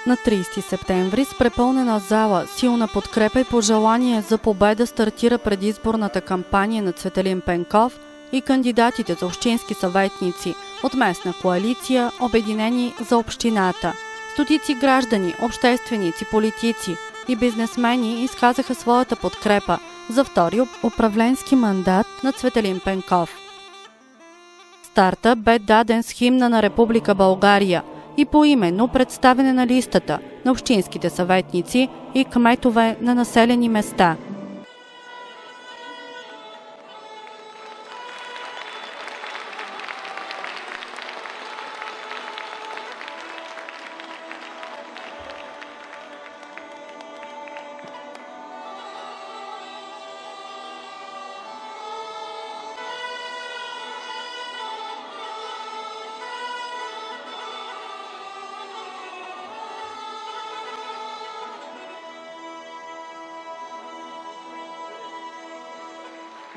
На 30 септември с препълнена зала, силна подкрепа и пожелание за победа стартира предизборната кампания на Цветелин Пенков и кандидатите за общински съветници от местна коалиция, обединени за общината. Стотици граждани, общественици, политици и бизнесмени изказаха своята подкрепа за втори управленски мандат на Цветелин Пенков. Старта бе даден с химна на Република България и поименно представяне на листата на общинските съветници и кметове на населени места.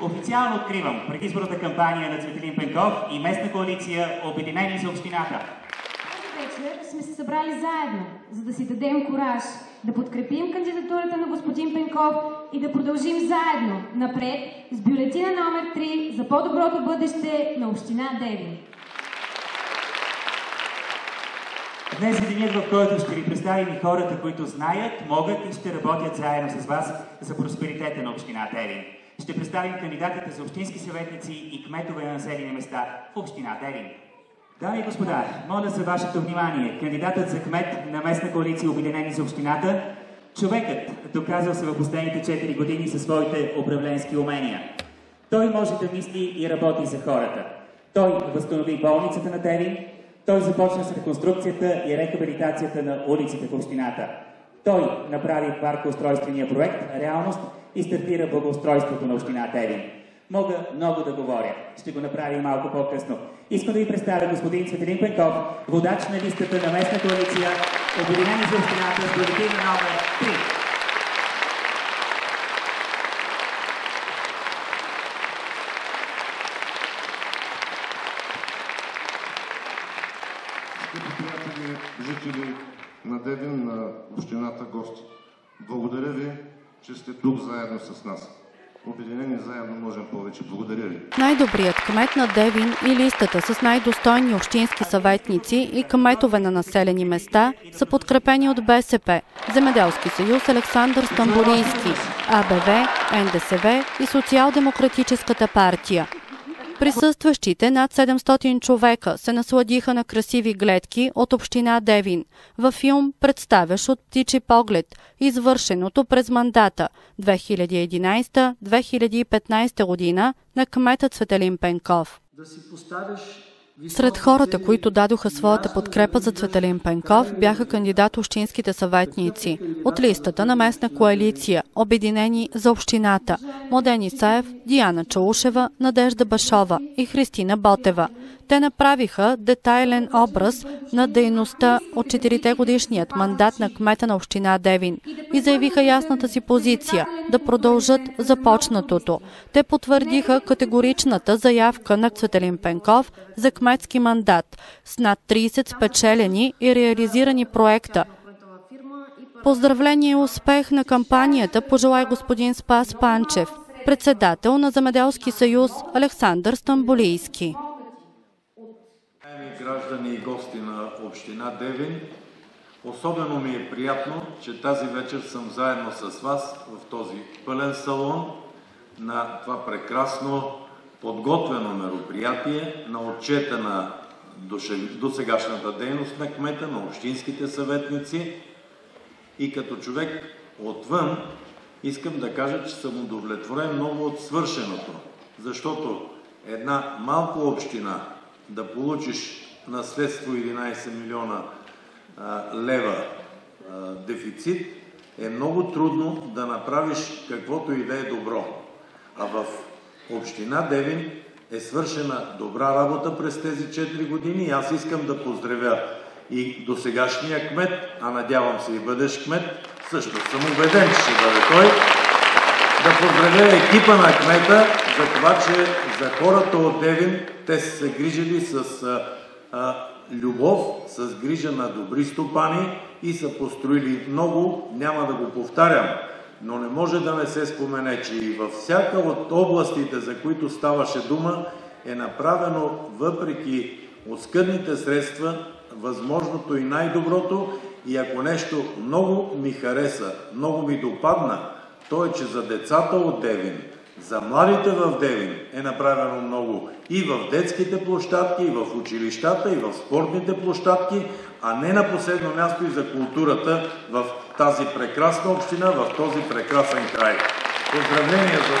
Официално откривам предизборната кампания на Цветелин Пенков и местна коалиция Обединени за общината. Тази вечер сме се събрали заедно, за да си дадем кураж, да подкрепим кандидатурата на господин Пенков и да продължим заедно напред с бюлетина номер 3 за по-доброто бъдеще на община Девин. Днес е денят, в който ще ви представим и хората, които знаят, могат и ще работят заедно с вас за просперитета на община Девин. Ще представим кандидатите за общински съветници и кметове на населени места в община Девин. Дами и господа, моля за вашето внимание. Кандидатът за кмет на местна коалиция Обединени за общината, човекът, доказал се в последните 4 години със своите управленски умения. Той може да мисли и работи за хората. Той възстанови болницата на Девин, той започна с реконструкцията и рехабилитацията на улиците в общината. Той направи паркоустройствения проект реалност и стартира благоустройството на община Девин. Мога много да говоря. Ще го направя малко по-късно. Искам да ви представя господин Цветелин Пенков, водач на листата на местна коалиция Обединени за общината с бюлетина номер 3. Приятели, жители на Девин, на общината, гости. Благодаря ви, че сте тук заедно с нас. Обединени заедно можем повече. Благодаря ви. Най-добрият кмет на Девин и листата с най-достойни общински съветници и кметове на населени места са подкрепени от БСП, Земеделски съюз Александър Стамболийски, АБВ, НДСВ и Социал-демократическата партия. Присъстващите над 700 човека се насладиха на красиви гледки от община Девин във филм, представящ от птичи поглед извършеното през мандата 2011-2015 година на кмета Цветелин Пенков. Сред хората, които дадоха своята подкрепа за Цветелин Пенков, бяха кандидат общинските съветници от листата на местна коалиция Обединени за общината Младен Исаев, Диана Чаушева, Надежда Башова и Христина Ботева. Те направиха детайлен образ на дейността от 4-годишният мандат на кмета на община Девин и заявиха ясната си позиция да продължат започнатото. Те потвърдиха категоричната заявка на Цветелин Пенков за кметски мандат с над 30 спечелени и реализирани проекта. Поздравление и успех на кампанията пожелай господин Спас Панчев, председател на Земеделски съюз Александър Стамболийски. Граждани и гости на община Девин, особено ми е приятно, че тази вечер съм заедно с вас в този пълен салон на това прекрасно подготвено мероприятие на отчета на досегашната дейност на кмета, на общинските съветници. И като човек отвън искам да кажа, че съм удовлетворен много от свършеното, защото една малка община да получиш наследство 11 милиона лева дефицит е много трудно да направиш каквото и да е добро. А в община Девин е свършена добра работа през тези 4 години и аз искам да поздравя и досегашния кмет, а надявам се и бъдещ кмет, също съм убеден, че ще бъде той, да поздравя екипа на кмета за това, че за хората от Девин те са се грижили с любов, с грижа на добри стопани и са построили много, няма да го повтарям. Но не може да не се спомене, че и във всяка от областите, за които ставаше дума, е направено, въпреки оскъдните средства, възможното и най-доброто. И ако нещо много ми хареса, много ми допадна, то е, че за децата от Девин, за младите в Девин е направено много и в детските площадки, и в училищата, и в спортните площадки, а не на последно място и за културата в тази прекрасна община, в този прекрасен край. Поздравления за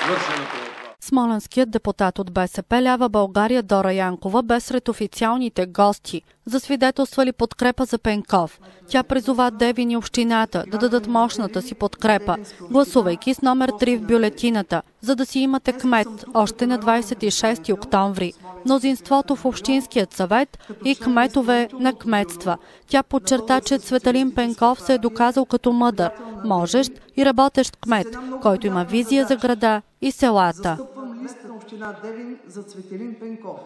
свършеното. Смолянският депутат от БСП Лява България Дора Янкова бе сред официалните гости, засвидетелствали подкрепа за Пенков. Тя призова Девин и общината да дадат мощната си подкрепа, гласувайки с номер 3 в бюлетината, за да си имате кмет още на 26 октомври. Мнозинството в Общинският съвет и кметове на кметства. Тя подчерта, че Цветелин Пенков се е доказал като мъдър, можещ и работещ кмет, който има визия за града и селата. Застъпвам лист на община Девин за Цветелин Пенков,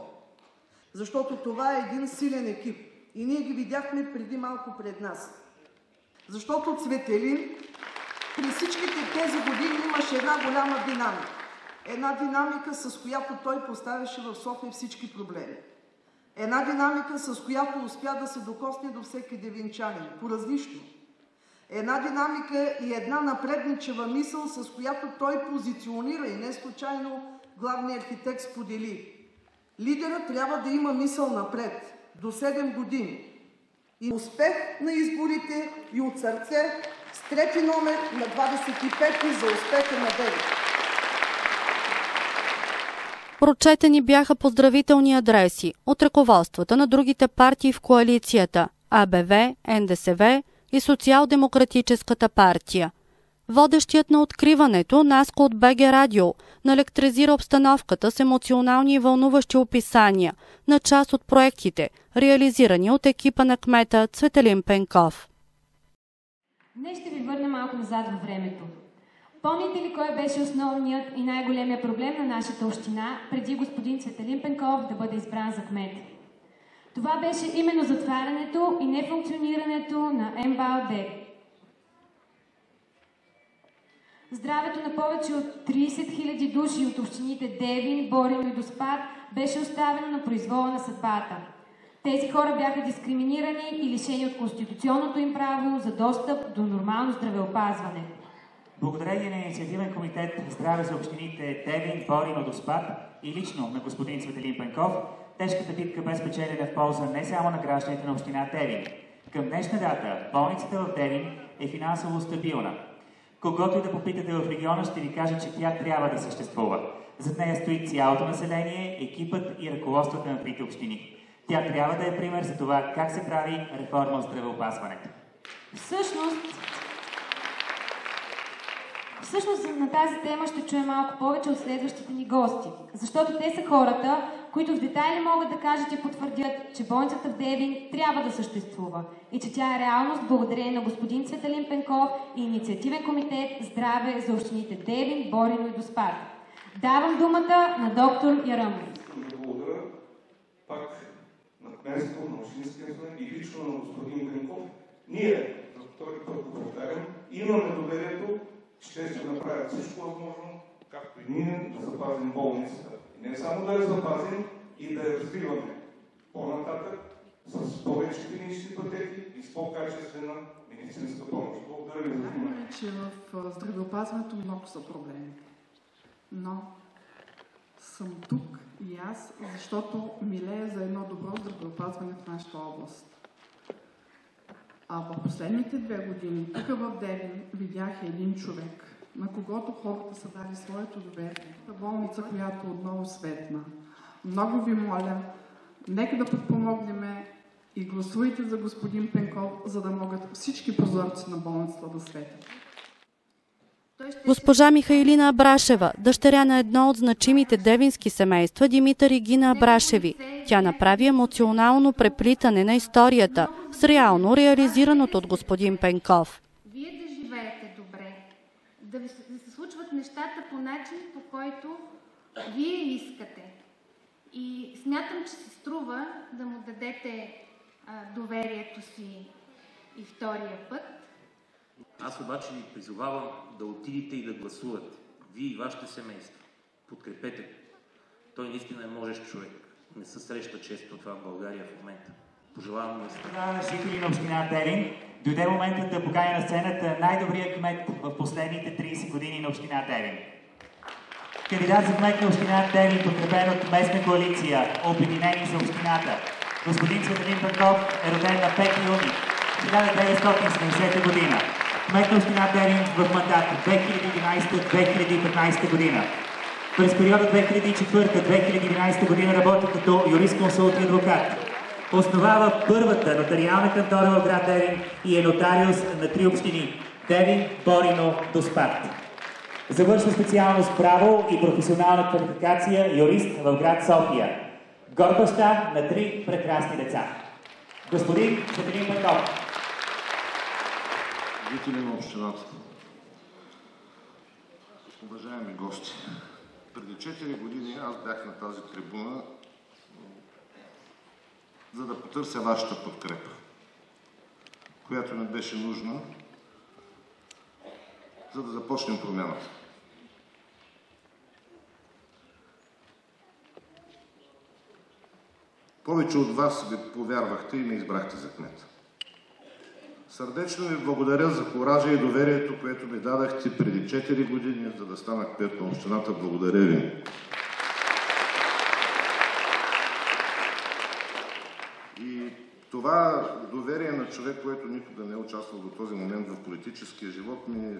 защото това е един силен екип и ние ги видяхме преди малко пред нас. Защото Цветелин при всичките тези години имаше една голяма динамика. Една динамика, с която той поставяше в София всички проблеми. Една динамика, с която успя да се докосне до всеки девинчанин, по-различно. Една динамика и една напредничева мисъл, с която той позиционира и не случайно главният архитект сподели. Лидерът трябва да има мисъл напред, до 7 години. И успех на изборите и от сърце с трети номер на 25-ти за успеха на Девин. Прочетени бяха поздравителни адреси от ръководствата на другите партии в коалицията – АБВ, НДСВ и Социал-демократическата партия. Водещият на откриването, Наско от БГ Радио, наелектризира обстановката с емоционални и вълнуващи описания на част от проектите, реализирани от екипа на кмета Цветелин Пенков. Днес ще ви върна малко назад във времето. Помните ли кой беше основният и най-големия проблем на нашата община преди господин Цветелин Пенков да бъде избран за кмет? Това беше именно затварянето и нефункционирането на МБАЛ-ДЕ. Здравето на повече от 30 000 души от общините Девин, Борино и Доспат беше оставено на произвола на съдбата. Тези хора бяха дискриминирани и лишени от конституционното им право за достъп до нормално здравеопазване. Благодарение на инициативен комитет Здраве за общините Девин, Борино, Доспат и лично на господин Цветелин Пенков, тежката битка бе спечелена в полза не само на гражданите на община Девин. Към днешна дата болницата в Девин е финансово стабилна. Когото и да попитате в региона, ще ви кажа, че тя трябва да съществува. Зад нея стои цялото население, екипът и ръководството на трите общини. Тя трябва да е пример за това как се прави реформа в здравеопазването. Всъщност на тази тема ще чуем малко повече от следващите ни гости, защото те са хората, които в детайли могат да кажат и потвърдят, че болницата в Девин трябва да съществува и че тя е реалност благодарение на господин Цветелин Пенков и инициативен комитет Здраве за общините Девин, Борино и Доспат. Давам думата на доктор Ярамов. Благодаря пак на кметството, на общинския съвет и лично на господин Пенков. Ние, за втори път го повтарям, имаме доверието, че ще се направят всичко възможно, както и ние, да запазим болницата. И не само да я запазим, и да я развиваме по-нататък с повече клинични пътеки и с по-качествена медицинска помощ. Благодаря ви за вниманието. Че в здравеопазването много са проблеми. Но съм тук и аз, защото милея за едно добро здравеопазване в нашата област. А в последните 2 години, тук в Девин, видях един човек, на когото хората са дали своето доверие. Болница, която отново светна. Много ви моля, нека да подпомогнем и гласуйте за господин Пенков, за да могат всички прозорци на болницата да светят. Госпожа Михайлина Абрашева, дъщеря на едно от значимите девински семейства, Димитър и Гина Абрашеви. Тя направи емоционално преплитане на историята с реално реализираното от господин Пенков. Вие да живеете добре, да се случват нещата по начин, по който вие искате. И смятам, че се струва да му дадете доверието си и втория път. Аз обаче ви призовавам да отидете и да гласувате. Вие и вашите семейства. Подкрепете го. Той наистина е можещ човек. Не се среща често това в България в момента. Пожелавам му на жители на община Девин. Дойде моментът да поканя на сцената най-добрия кмет в последните 30 години на община Девин. Кандидат за кмет на община Девин, подкрепен от местна коалиция, Обединени за общината. Господин Цветелин Пенков е роден на 5 юни 1970 година. Кмет на община Девин в мандат 2011-2015 година. През периода 2004-2011 година работи като юрисконсулт и адвокат. Основава първата нотариална кантора в град Девин и е нотариус на 3 общини – Девин, Борино, Доспат. Завършва специалност право и професионална квалификация юрист в град София. Горд баща на 3 прекрасни деца. Господин Цветелин Пенков. Жители на общината, уважаеми гости, преди 4 години аз бях на тази трибуна, за да потърся вашата подкрепа, която не беше нужна, за да започнем промяната. Повече от вас ви повярвахте и ме избрахте за кмет. Сърдечно ви благодаря за коража и доверието, което ми дадахте преди 4 години, за да стана кмет на общината. Благодаря ви. И това доверие на човек, който никога не е участвал до този момент в политическия живот, ми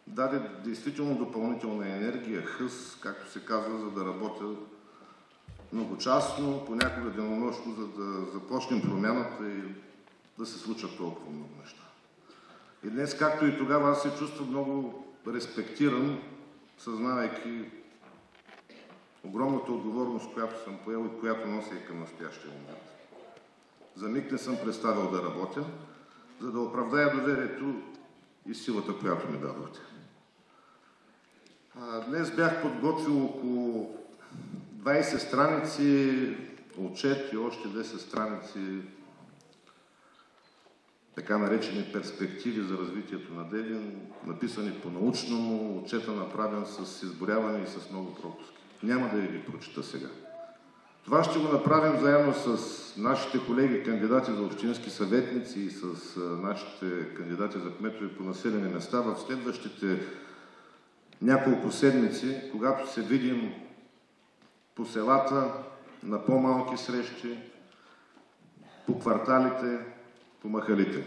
даде действително допълнителна енергия, хъс, както се казва, за да работя многочасно, понякога денонощно, за да започнем промяната и да се случат толкова много неща. И днес, както и тогава, аз се чувствам много респектиран, съзнавайки огромната отговорност, която съм поел и която нося и към настоящия момент. За миг не съм представил да работя, за да оправдая доверието и силата, която ми дадохте. Днес бях подготвил около 20 страници отчет и още 10 страници така наречени перспективи за развитието на Девин, написани по-научному, отчета направен с изборяване и с много пропуски. Няма да ви прочита сега. Това ще го направим заедно с нашите колеги кандидати за общински съветници и с нашите кандидати за кметове по населени места в следващите няколко седмици, когато се видим по селата, на по-малки срещи, по кварталите, по махалите.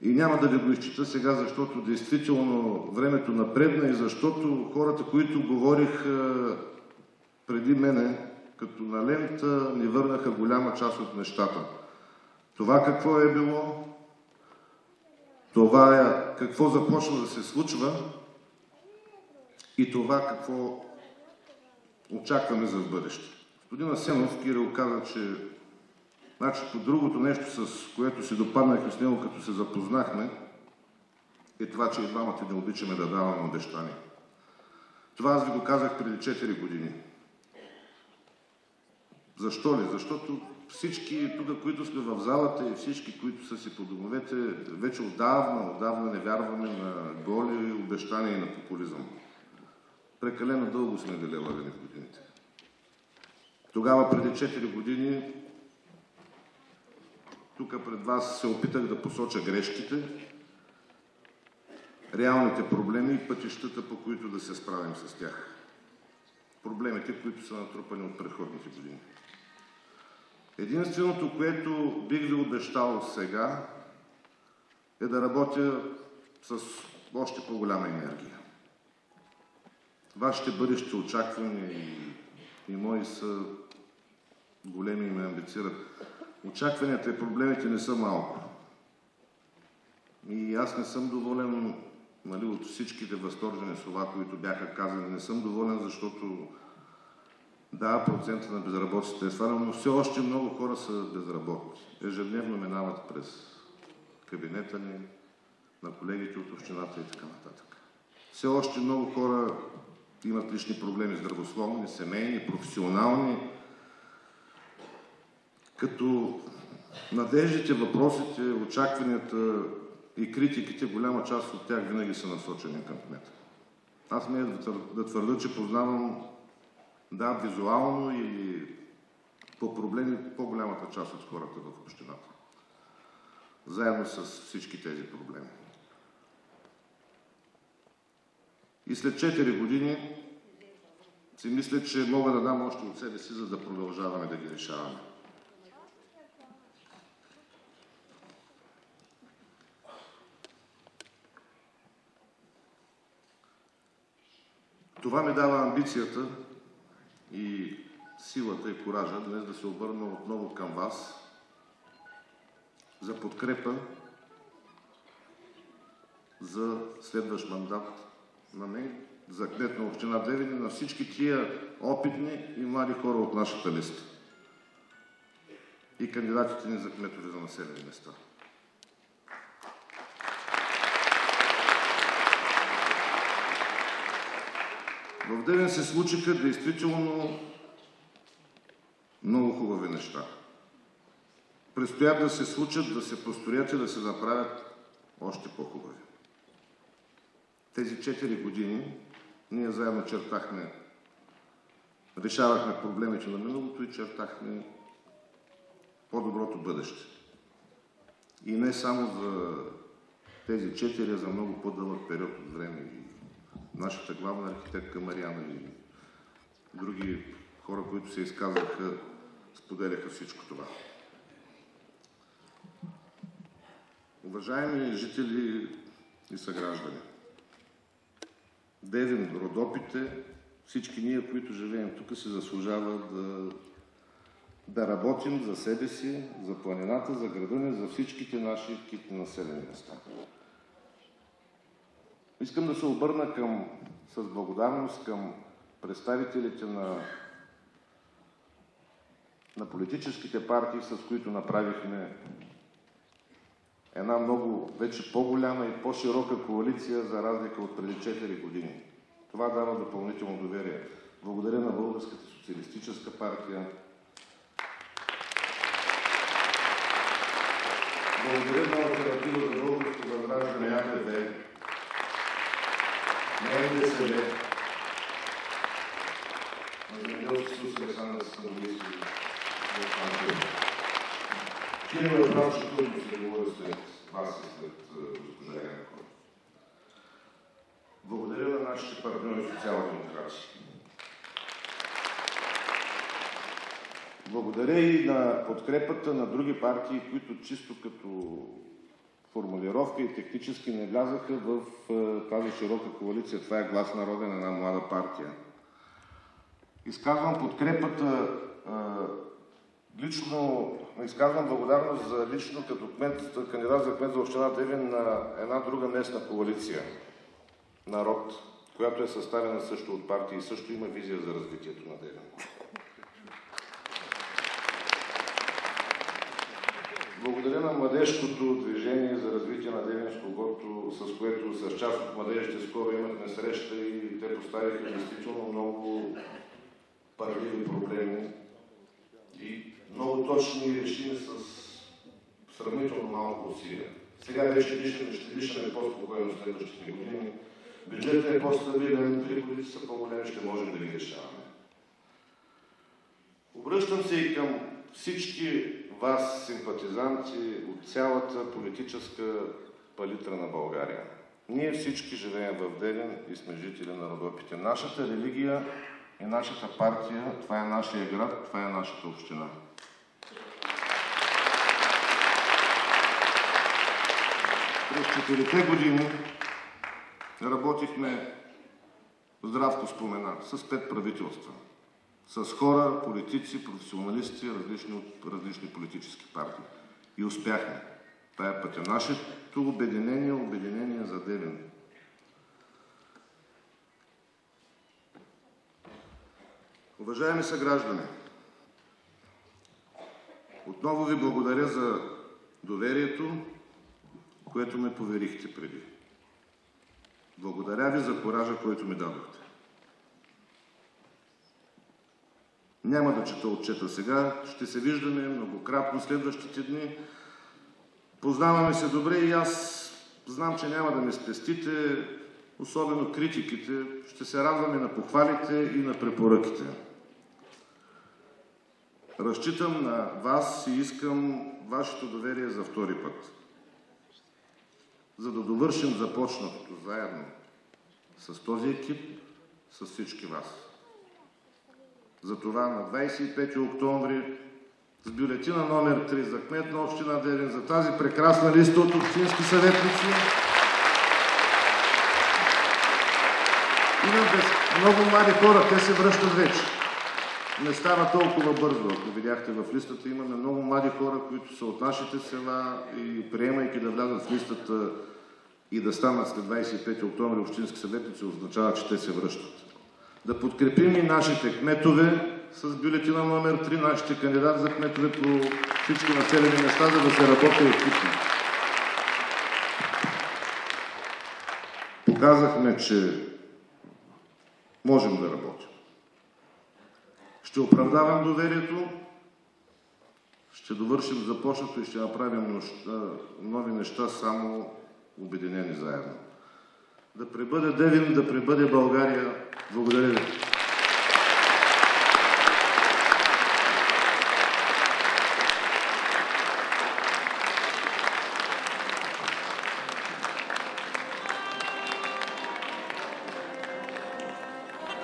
И няма да ви го изчита сега, защото действително времето напредна и защото хората, които говорих преди мене, като на лента, ни върнаха голяма част от нещата. Това какво е било, това е какво започна да се случва и това какво очакваме за в бъдеще. Господин Асенов, Кирил каза, че по другото нещо, с което си допаднахме с него, като се запознахме, е това, че и двамата не обичаме да даваме обещания. Това аз ви го казах преди 4 години. Защо ли? Защото всички тук, които сме в залата и всички, които са си по домовете, вече отдавна не вярваме на голи обещания и на популизъм. Прекалено дълго сме били лъгани в годините. Тогава, преди 4 години, тук пред вас се опитах да посоча грешките, реалните проблеми и пътищата, по които да се справим с тях. Проблемите, които са натрупани от предходните години. Единственото, което бих ви обещал сега, е да работя с още по-голяма енергия. Вашите бъдещи очаквания и мои са големи и ме амбицират. Очакванията и проблемите не са малко. И аз не съм доволен от всичките възторжени слова, които бяха казани. Не съм доволен, защото да, процента на безработицата е свален, но все още много хора са безработни. Ежедневно минават през кабинета ни, на колегите от общината и така нататък. Все още много хора имат лични проблеми, здравословни, семейни, професионални, като надеждите, въпросите, очакванията и критиките, голяма част от тях винаги са насочени към кмета. Аз смея да твърда, че познавам, да, визуално или по проблеми по-голямата част от хората в общината. Заедно с всички тези проблеми. И след 4 години си мисля, че мога да дам още от себе си, за да продължаваме да ги решаваме. Това ми дава амбицията и силата и коража днес да се обърна отново към вас за подкрепа за следващ мандат на мен, за кмет на община Девин и на всички тия опитни и млади хора от нашата листа и кандидатите ни за кметове за населени места. В Девин се случиха действително много хубави неща. Предстоят да се случат, да се построят и да се направят още по-хубави. Тези 4 години ние заедно чертахме, решавахме проблемите на миналото и чертахме по-доброто бъдеще. И не само за тези 4, а за много по-дълъг период от време. Нашата главна архитектка Мариана и други хора, които се изказаха, споделяха всичко това. Уважаеми жители и съграждани, Девин, Родопите, всички ние, които живеем тук, се заслужава да работим за себе си, за планината, за града ни, за всичките наши китни населени места. Искам да се обърна с благодарност към представителите на политическите партии, с които направихме една много вече по-голяма и по-широка коалиция, за разлика от преди 4 години. Това дава допълнително доверие. Благодаря на Българската социалистическа партия. Благодаря на Алтернатива за българско възраждане АБВ, на НДСВ, на Земеделски съюз Александър Становийски. Кирил е прав, че трудно се говори след вас и след госпожа Янкова. Благодаря на нашите партньори социал-демократи. Благодаря и на подкрепата на други партии, които чисто като формулировка и технически не влязаха в тази широка коалиция. Това е Глас народен, една млада партия. Изказвам подкрепата лично, изказвам благодарност за лично като кандидат за кмет за община Девин на една друга местна коалиция, Народ, която е съставена също от партии и също има визия за развитието на Девин. Благодаря на младежкото движение за развитие на Девин, с което с част от младежите скоро имахме среща и те поставиха действително много парливи проблеми и много точни решими с сравнително малко усилия. Сега вече ще дишаме по-спокойно следващите години. Бюджетът е по-стабилен, приходите са по-големи, ще можем да ги решаваме. Обръщам се и към всички вас, симпатизанти от цялата политическа палитра на България. Ние всички живеем в Девин и сме жители на Родопите. Нашата религия и нашата партия, това е нашия град, това е нашата община. През 4 години работихме, Здравко спомена, с 5 правителства. С хора, политици, професионалисти, от различни политически партии. И успяхме. Това е пътя. Нашето обединение за Девин. Уважаеми съграждани, отново ви благодаря за доверието, което ме поверихте преди. Благодаря ви за коража, който ми дадохте. Няма да чета отчета сега, ще се виждаме многократно следващите дни. Познаваме се добре и аз знам, че няма да ме спестите, особено критиките. Ще се радваме на похвалите и на препоръките. Разчитам на вас и искам вашето доверие за втори път, за да довършим започнатото заедно с този екип, с всички вас. Затова на 25 октомври с бюлетина номер 3 за кмет на община Девин, за тази прекрасна листа от общински съветници, има много млади хора, те се връщат вече. Не става толкова бързо. Ако видяхте в листата, имаме много млади хора, които са от нашите села и приемайки да влязат в листата и да станат след 25 октомври общински съветници, означава, че те се връщат. Да подкрепим и нашите кметове с бюлетина номер 3, нашите кандидати за кметове по всички населени места, за да се работи екипно. Показахме, че можем да работим. Ще оправдавам доверието, ще довършим започнато и ще направим нови неща, само обединени заедно. Да пребъде Девин, да пребъде България. Благодаря ви.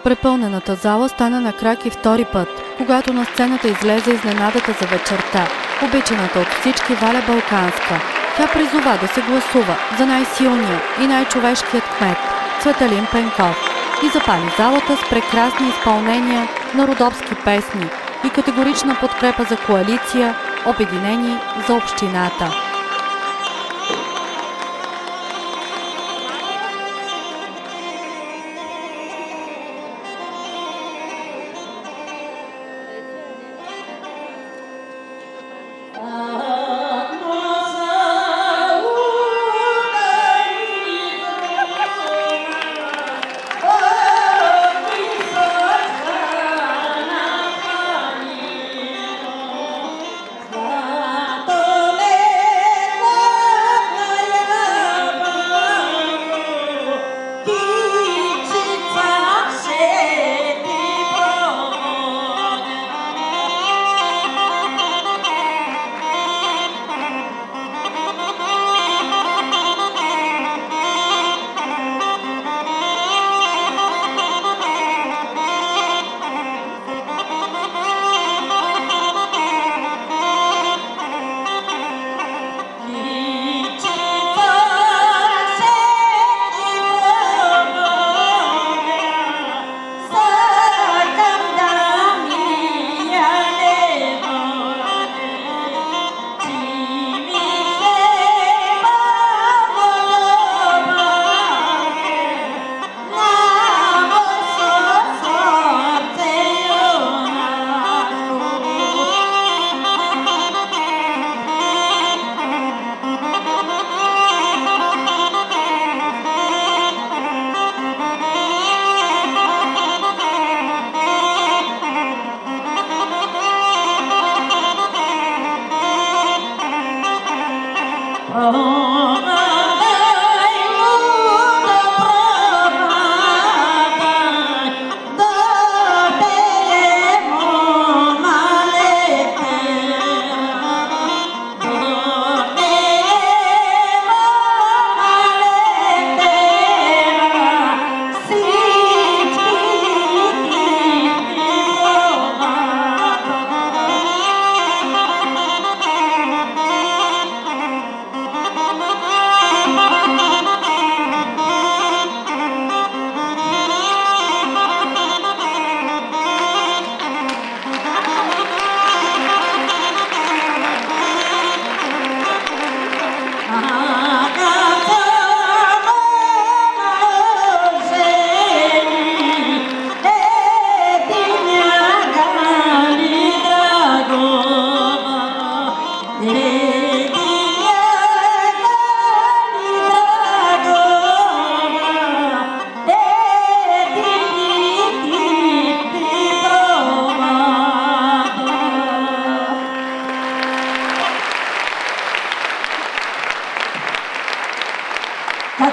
Препълнената зала стана на крак и втори път, когато на сцената излезе изненадата за вечерта, обичаната от всички Валя Балканска. Тя призова да се гласува за най-силния и най-човешкият кмет Цветелин Пенков и запали залата с прекрасни изпълнения на родопски песни и категорична подкрепа за коалиция Обединени за общината.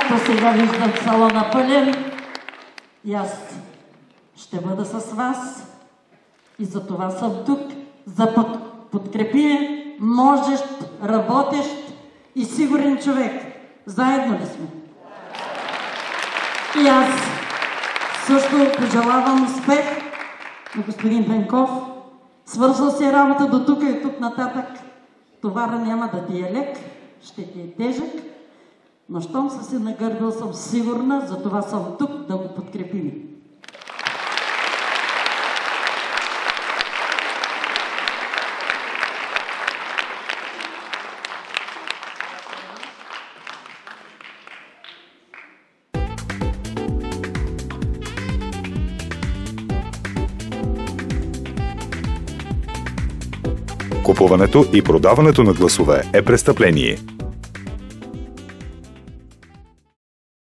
Както сега виждам салона пълен, и аз ще бъда с вас и за това съм тук, за подкрепи можещ, работещ и сигурен човек. Заедно ли сме? И аз също пожелавам успех на господин Пенков. Свързал си работа до тук и тук нататък. Товара няма да ти е лек, ще ти е тежък, но щом съм се нагърбил, съм сигурна, за това съм тук да го подкрепим. Купуването и продаването на гласове е престъпление.